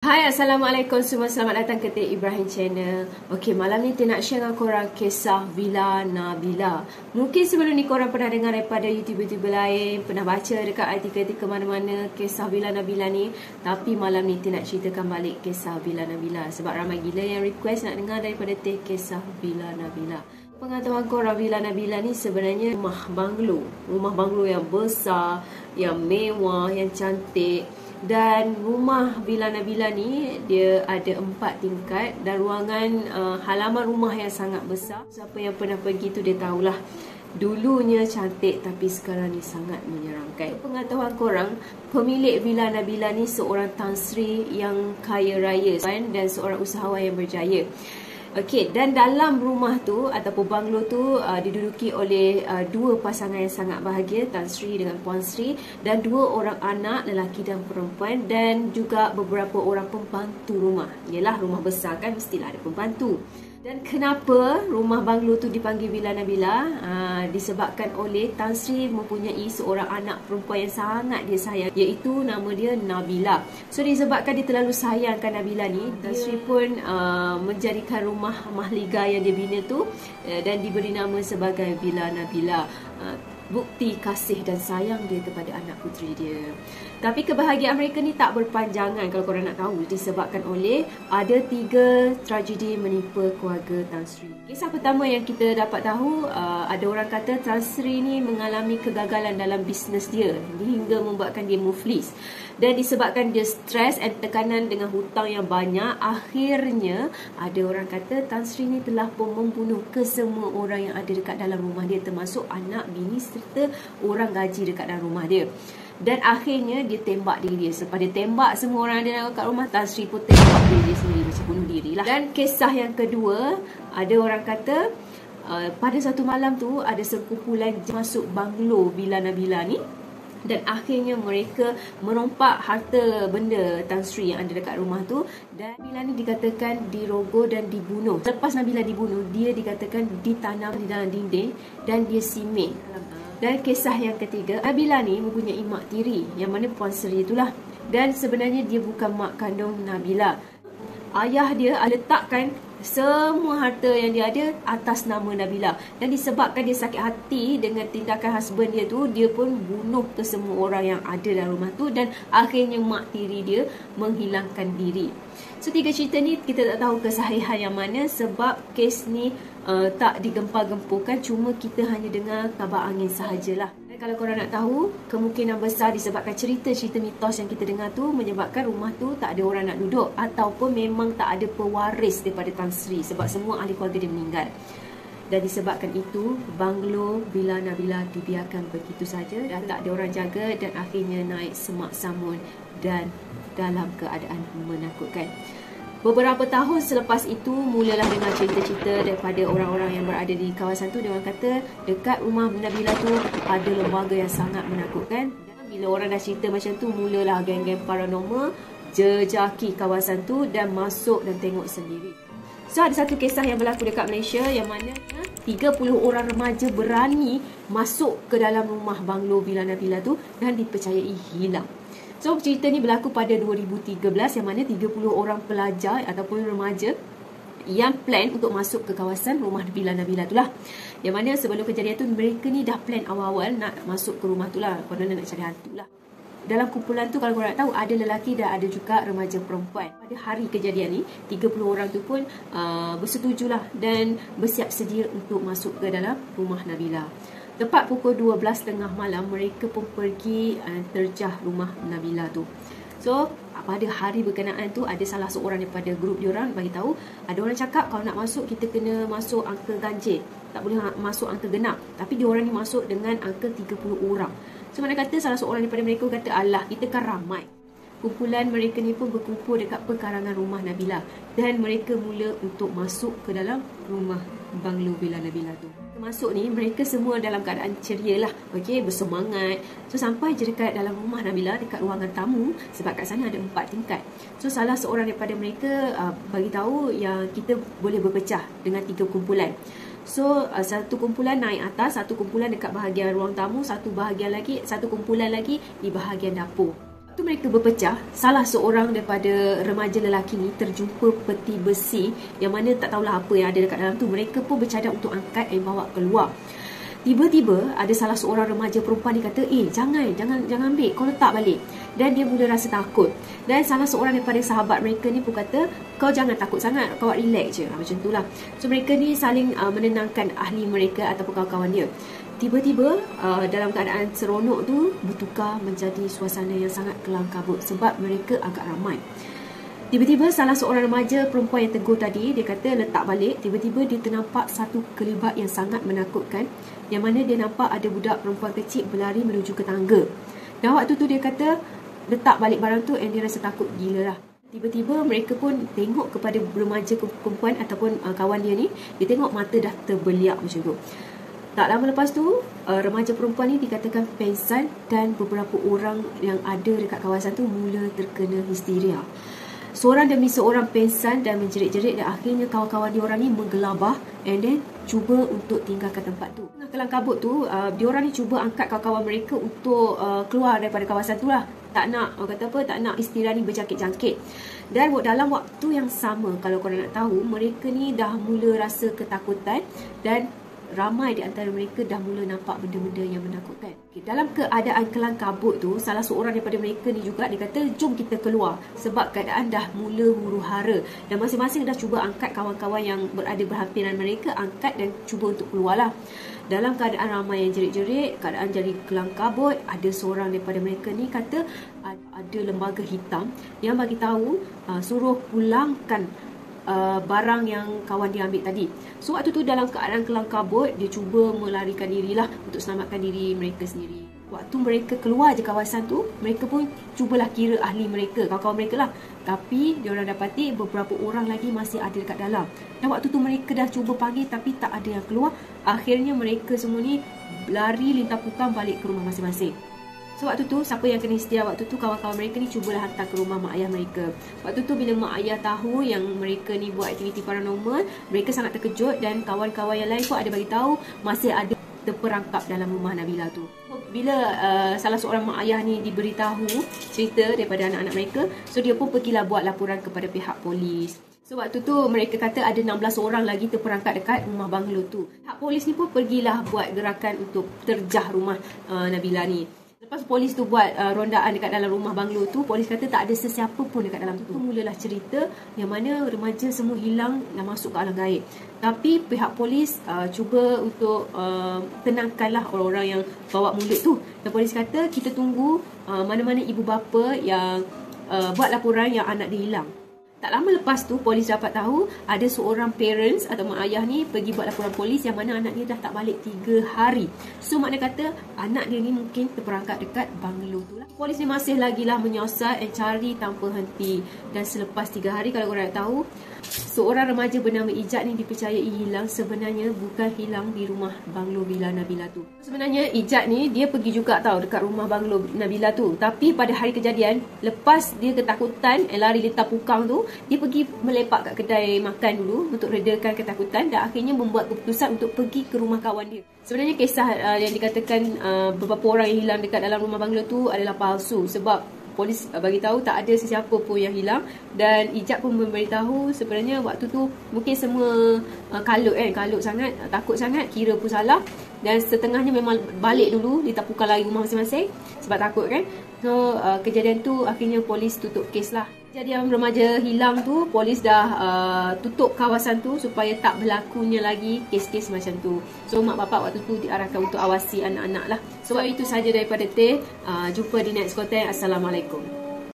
Hai, Assalamualaikum semua. Selamat datang ke Tek Ibrahim Channel. Okey, malam ni Tek nak share dengan korang kisah Villa Nabila. Mungkin sebelum ni korang pernah dengar daripada YouTuber-YouTuber lain, pernah baca dekat artikel-artikel mana-mana kisah Villa Nabila ni. Tapi malam ni Tek nak ceritakan balik kisah Villa Nabila. Sebab ramai gila yang request nak dengar daripada Tek kisah Villa Nabila. Pengetahuan korang, Villa Nabila ni sebenarnya rumah banglo. Rumah banglo yang besar, yang mewah, yang cantik. Dan rumah Villa Nabila ni dia ada 4 tingkat dan ruangan halaman rumah yang sangat besar. Siapa yang pernah pergi tu dia tahulah. Dulunya cantik tapi sekarang ni sangat menyeramkan. Pengetahuan korang, pemilik Villa Nabila ni seorang Tan Sri yang kaya raya dan seorang usahawan yang berjaya. Okey, dan dalam rumah tu ataupun banglo tu diduduki oleh dua pasangan yang sangat bahagia, Tan Sri dengan Puan Sri, dan 2 orang anak lelaki dan perempuan, dan juga beberapa orang pembantu rumah. Yalah, rumah besar kan mestilah ada pembantu. Dan kenapa rumah banglo tu dipanggil Villa Nabila? Disebabkan oleh Tan Sri mempunyai seorang anak perempuan yang sangat dia sayang, iaitu nama dia Nabila. So disebabkan dia terlalu sayangkan Nabila ni, Tan Sri pun menjadikan rumah mahliga yang dia bina tu dan diberi nama sebagai Villa Nabila. Bukti kasih dan sayang dia kepada anak puteri dia. Tapi kebahagiaan mereka ni tak berpanjangan kalau korang nak tahu, disebabkan oleh ada 3 tragedi menimpa keluarga Tan Sri. Kisah pertama yang kita dapat tahu, ada orang kata Tan Sri ni mengalami kegagalan dalam bisnes dia hingga membuatkan dia muflis. Dan disebabkan dia stres dan tekanan dengan hutang yang banyak, akhirnya ada orang kata Tan Sri ni telah pun membunuh kesemua orang yang ada dekat dalam rumah dia, termasuk anak, bini serta orang gaji dekat dalam rumah dia. Dan akhirnya dia tembak diri dia. Selepas dia tembak semua orang yang ada dekat rumah, Tan Sri pun tembak diri dia sendiri, macam bunuh diri lah. Dan kisah yang kedua, ada orang kata pada satu malam tu ada sekumpulan masuk banglo Villa Nabila ni. Dan akhirnya mereka merompak harta benda Tan Sri yang ada dekat rumah tu. Dan Nabila ni dikatakan dirogoh dan dibunuh. Lepas Nabila dibunuh, dia dikatakan ditanam di dalam dinding dan dia simik. Dan kisah yang ketiga, Nabila ni mempunyai mak tiri, yang mana Puan Sri itulah. Dan sebenarnya dia bukan mak kandung Nabila. Ayah dia letakkan semua harta yang dia ada atas nama Nabila. Dan disebabkan dia sakit hati dengan tindakan husband dia tu, dia pun bunuh ke semua orang yang ada dalam rumah tu. Dan akhirnya mak tiri dia menghilangkan diri. So 3 cerita ni kita tak tahu kesahihan yang mana, sebab kes ni tak digempar-gemburkan, cuma kita hanya dengar kabar angin sahajalah. Dan kalau korang nak tahu, kemungkinan besar disebabkan cerita-cerita mitos yang kita dengar tu menyebabkan rumah tu tak ada orang nak duduk, ataupun memang tak ada pewaris daripada Tan Sri, sebab semua ahli keluarga dia meninggal. Dan disebabkan itu, banglo Villa Nabila dibiarkan begitu saja dan tak ada orang jaga, dan akhirnya naik semak samun dan dalam keadaan menakutkan. Beberapa tahun selepas itu, mulalah dengar cerita-cerita daripada orang-orang yang berada di kawasan tu. Dia orang kata dekat rumah Nabila tu ada lembaga yang sangat menakutkan. Dan bila orang dah cerita macam tu, mulalah geng-geng paranormal jejaki kawasan tu dan masuk dan tengok sendiri. So ada satu kisah yang berlaku dekat Malaysia, yang mana 30 orang remaja berani masuk ke dalam rumah banglo Villa Nabila tu dan dipercayai hilang. So cerita ni berlaku pada 2013, yang mana 30 orang pelajar ataupun remaja yang plan untuk masuk ke kawasan rumah Villa Nabila tu lah. Yang mana sebelum kejadian tu, mereka ni dah plan awal-awal nak masuk ke rumah tu lah, kerana nak cari hantu lah. Dalam kumpulan tu, kalau korang nak tahu, ada lelaki dan ada juga remaja perempuan. Pada hari kejadian ni, 30 orang tu pun bersetujulah dan bersiap sedia untuk masuk ke dalam rumah Nabila. Tepat pukul 12.30 malam, mereka pun pergi terjah rumah Nabila tu. So, pada hari berkenaan tu, ada salah seorang daripada grup diorang bagi tahu, ada orang cakap kalau nak masuk, kita kena masuk angka ganjil. Tak boleh masuk angka genap. Tapi diorang ni masuk dengan angka 30 orang. So, mana kata salah seorang daripada mereka kata, alah, kita kan ramai. Kumpulan mereka ni pun berkumpul dekat pekarangan rumah Nabila. Dan mereka mula untuk masuk ke dalam rumah banglo Villa Nabila tu. Masuk ni, mereka semua dalam keadaan ceria lah, okay, bersemangat. So sampai je dekat dalam rumah Nabila, dekat ruangan tamu, sebab kat sana ada 4 tingkat. So salah seorang daripada mereka bagi tahu yang kita boleh berpecah dengan 3 kumpulan. So satu kumpulan naik atas, satu kumpulan dekat bahagian ruang tamu, satu kumpulan lagi di bahagian dapur. Waktu mereka berpecah, salah seorang daripada remaja lelaki ni terjumpa peti besi yang mana tak tahulah apa yang ada dekat dalam tu. Mereka pun bercadang untuk angkat dan bawa keluar. Tiba-tiba ada salah seorang remaja perempuan ni kata, jangan ambil, kau letak balik. Dan dia mula rasa takut. Dan salah seorang daripada sahabat mereka ni pun kata, kau jangan takut sangat, kau relax je. Macam tu lah. So mereka ni saling menenangkan ahli mereka ataupun kawan-kawan dia. Tiba-tiba dalam keadaan seronok tu bertukar menjadi suasana yang sangat kelam kabut sebab mereka agak ramai. Tiba-tiba salah seorang remaja perempuan yang tegur tadi, dia kata letak balik. Tiba-tiba dia ternampak satu kelibat yang sangat menakutkan, yang mana dia nampak ada budak perempuan kecil berlari menuju ke tangga. Dan waktu tu dia kata letak balik barang tu, and dia rasa takut gila lah. Tiba-tiba mereka pun tengok kepada remaja perempuan ataupun kawan dia ni. Dia tengok mata dah terbeliak macam tu. Tak lama lepas tu, remaja perempuan ni dikatakan pengsan dan beberapa orang yang ada dekat kawasan tu mula terkena histeria. Seorang demi seorang pengsan dan menjerit-jerit, dan akhirnya kawan-kawan diorang ni menggelabah and then cuba untuk tinggalkan tempat tu. Tengah kelam kabut tu, diorang ni cuba angkat kawan-kawan mereka untuk keluar daripada kawasan tu lah. Tak nak histeria ni berjangkit-jangkit. Dan dalam waktu yang sama, kalau korang nak tahu, mereka ni dah mula rasa ketakutan dan ramai di antara mereka dah mula nampak benda-benda yang menakutkan. Dalam keadaan kelam kabut tu, salah seorang daripada mereka ni juga dia kata, jom kita keluar sebab keadaan dah mula huru-hara. Dan masing-masing dah cuba angkat kawan-kawan yang berada berhampiran mereka, angkat dan cuba untuk keluar lah. Dalam keadaan ramai yang jerit-jerit, keadaan jadi kelam kabut, ada seorang daripada mereka ni kata ada lembaga hitam yang bagi tahu suruh pulangkan barang yang kawan dia ambil tadi. So waktu tu dalam keadaan kelam kabut, dia cuba melarikan dirilah untuk selamatkan diri mereka sendiri. Waktu mereka keluar je kawasan tu, mereka pun cubalah kira ahli mereka, kawan-kawan mereka lah. Tapi diorang dapati beberapa orang lagi masih ada dekat dalam. Dan waktu tu mereka dah cuba panggil tapi tak ada yang keluar. Akhirnya mereka semua ni lari lintah pukang balik ke rumah masing-masing. So waktu tu, siapa yang kena histeria waktu tu, kawan-kawan mereka ni cubalah hantar ke rumah mak ayah mereka. Waktu tu bila mak ayah tahu yang mereka ni buat aktiviti paranormal, mereka sangat terkejut dan kawan-kawan yang lain pun ada bagi tahu masih ada terperangkap dalam rumah Nabila tu. Bila salah seorang mak ayah ni diberitahu cerita daripada anak-anak mereka, so dia pun pergilah buat laporan kepada pihak polis. So waktu tu mereka kata ada 16 orang lagi terperangkap dekat rumah banglo tu. Pihak polis ni pun pergilah buat gerakan untuk terjah rumah Nabila ni. Lepas polis tu buat rondaan dekat dalam rumah banglo tu, polis kata tak ada sesiapa pun dekat dalam tu. Mulalah cerita yang mana remaja semua hilang dan masuk ke alam gaib. Tapi pihak polis cuba untuk tenangkanlah orang-orang yang bawa mulut tu. Dan polis kata kita tunggu mana-mana ibu bapa yang buat laporan yang anak dia hilang. Tak lama lepas tu, polis dapat tahu ada seorang parents atau mak ayah ni pergi buat laporan polis yang mana anak dia dah tak balik 3 hari. So makna kata anak dia ni mungkin terperangkap dekat banglo tu lah. Polis ni masih lagi lah menyiasat dan cari tanpa henti. Dan selepas 3 hari, kalau korang nak tahu, seorang remaja bernama Ijat ni dipercayai hilang. Sebenarnya bukan hilang di rumah banglo Villa Nabila tu. Sebenarnya Ijat ni dia pergi juga tahu dekat rumah banglo Nabila tu. Tapi pada hari kejadian, lepas dia ketakutan lari lintah pukang tu, dia pergi melepak kat kedai makan dulu untuk redakan ketakutan dan akhirnya membuat keputusan untuk pergi ke rumah kawan dia. Sebenarnya kisah yang dikatakan beberapa orang yang hilang dekat dalam rumah banglo tu adalah palsu sebab polis bagi tahu tak ada sesiapa pun yang hilang. Dan Ijat pun memberitahu sebenarnya waktu tu mungkin semua kalut sangat, takut sangat, kira pun salah. Dan setengahnya memang balik dulu, ditapukkan lagi rumah masing-masing sebab takut kan. So kejadian tu akhirnya polis tutup kes lah. Kejadian remaja hilang tu, polis dah tutup kawasan tu supaya tak berlakunya lagi kes-kes macam tu. So mak bapak waktu tu diarahkan untuk awasi anak-anak lah. So itu saja daripada Teh. Jumpa di next content. Assalamualaikum.